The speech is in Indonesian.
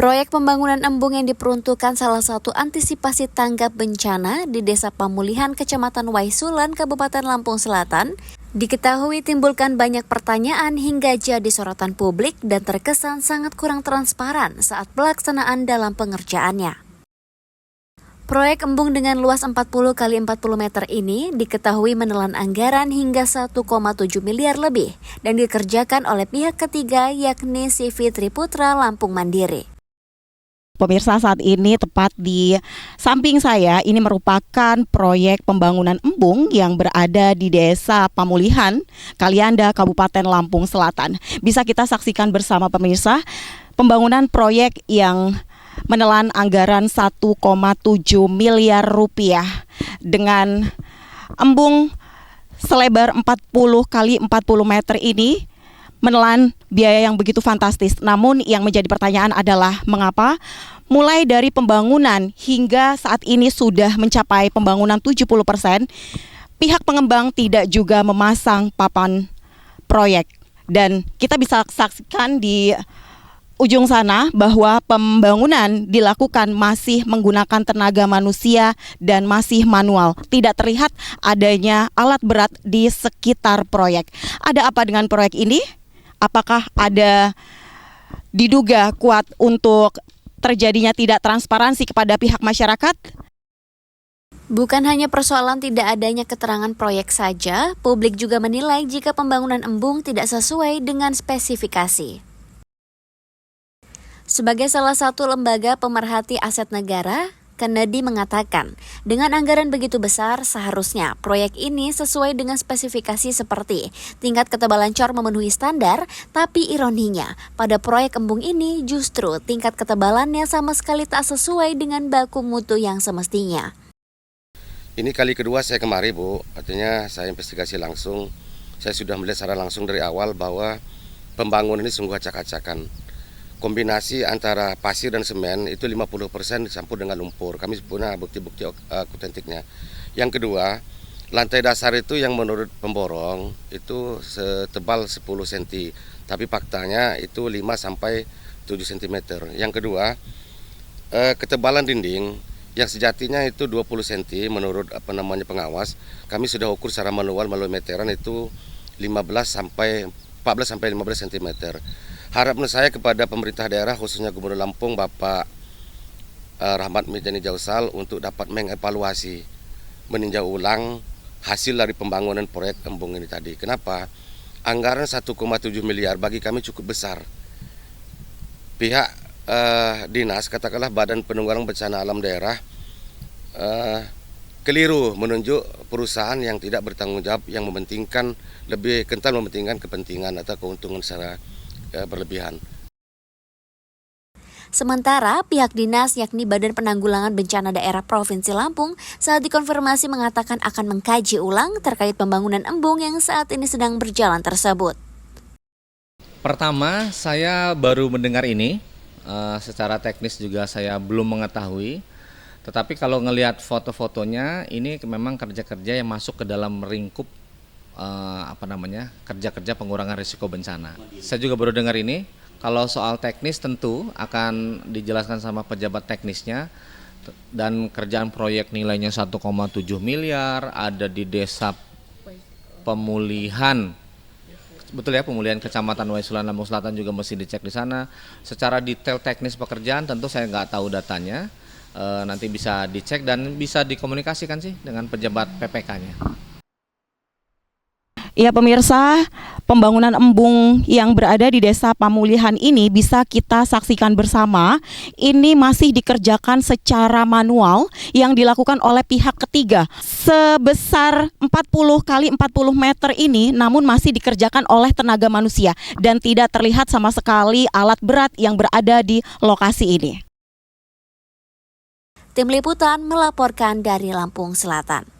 Proyek pembangunan embung yang diperuntukkan salah satu antisipasi tanggap bencana di Desa Pamulihan, Kecamatan Waisulan, Kabupaten Lampung Selatan, diketahui timbulkan banyak pertanyaan hingga jadi sorotan publik dan terkesan sangat kurang transparan saat pelaksanaan dalam pengerjaannya. Proyek embung dengan luas 40 kali 40 meter ini diketahui menelan anggaran hingga 1,7 miliar lebih dan dikerjakan oleh pihak ketiga yakni si Fitri Putra Lampung Mandiri. Pemirsa, saat ini tepat di samping saya ini merupakan proyek pembangunan embung yang berada di Desa Pamulihan, Kalianda, Kabupaten Lampung Selatan. Bisa kita saksikan bersama pemirsa pembangunan proyek yang menelan anggaran 1,7 miliar rupiah dengan embung selebar 40 kali 40 meter ini menelan biaya yang begitu fantastis. Namun yang menjadi pertanyaan adalah mengapa mulai dari pembangunan hingga saat ini sudah mencapai pembangunan 70%, pihak pengembang tidak juga memasang papan proyek. Dan kita bisa saksikan di ujung sana bahwa pembangunan dilakukan masih menggunakan tenaga manusia dan masih manual. Tidak terlihat adanya alat berat di sekitar proyek. Ada apa dengan proyek ini? Apakah ada diduga kuat untuk terjadinya tidak transparansi kepada pihak masyarakat? Bukan hanya persoalan tidak adanya keterangan proyek saja, publik juga menilai jika pembangunan embung tidak sesuai dengan spesifikasi. Sebagai salah satu lembaga pemerhati aset negara, Kennedy mengatakan, dengan anggaran begitu besar, seharusnya proyek ini sesuai dengan spesifikasi seperti tingkat ketebalan cor memenuhi standar, tapi ironinya, pada proyek embung ini justru tingkat ketebalannya sama sekali tak sesuai dengan baku mutu yang semestinya. Ini kali kedua saya kemari, Bu, artinya saya investigasi langsung. Saya sudah melihat secara langsung dari awal bahwa pembangunan ini sungguh acak-acakan. Kombinasi antara pasir dan semen itu 50% dicampur dengan lumpur. Kami punya bukti-bukti autentiknya. Yang kedua, lantai dasar itu yang menurut pemborong itu setebal 10 cm, tapi faktanya itu 5 sampai 7 cm. Yang kedua, ketebalan dinding yang sejatinya itu 20 cm menurut pengawas. Kami sudah ukur secara manual melalui meteran itu 14 sampai 15 cm. Harapan saya kepada pemerintah daerah khususnya Gubernur Lampung Bapak Rahmat Mirjani Jausal untuk dapat mengevaluasi, meninjau ulang hasil dari pembangunan proyek embung ini tadi. Kenapa? Anggaran 1,7 miliar bagi kami cukup besar. Pihak dinas, katakanlah Badan Penanggulangan Bencana Alam Daerah, keliru menunjuk perusahaan yang tidak bertanggung jawab, yang mementingkan, lebih kental mementingkan kepentingan atau keuntungan secara berlebihan. Sementara pihak dinas yakni Badan Penanggulangan Bencana Daerah Provinsi Lampung saat dikonfirmasi mengatakan akan mengkaji ulang terkait pembangunan embung yang saat ini sedang berjalan tersebut. Pertama, saya baru mendengar ini, secara teknis juga saya belum mengetahui. Tetapi kalau ngelihat foto-fotonya, ini memang kerja-kerja yang masuk ke dalam ringkup kerja-kerja pengurangan risiko bencana. Saya juga baru dengar ini. Kalau soal teknis tentu akan dijelaskan sama pejabat teknisnya, dan kerjaan proyek nilainya 1,7 miliar ada di Desa Pemulihan. Betul ya, Pemulihan Kecamatan Waisulan, Lampung Selatan juga mesti dicek di sana. Secara detail teknis pekerjaan tentu saya nggak tahu datanya. Nanti bisa dicek dan bisa dikomunikasikan sih dengan pejabat PPK-nya. Ya pemirsa, pembangunan embung yang berada di Desa Pamulihan ini bisa kita saksikan bersama. Ini masih dikerjakan secara manual yang dilakukan oleh pihak ketiga. Sebesar 40 kali 40 meter ini namun masih dikerjakan oleh tenaga manusia dan tidak terlihat sama sekali alat berat yang berada di lokasi ini. Tim Liputan melaporkan dari Lampung Selatan.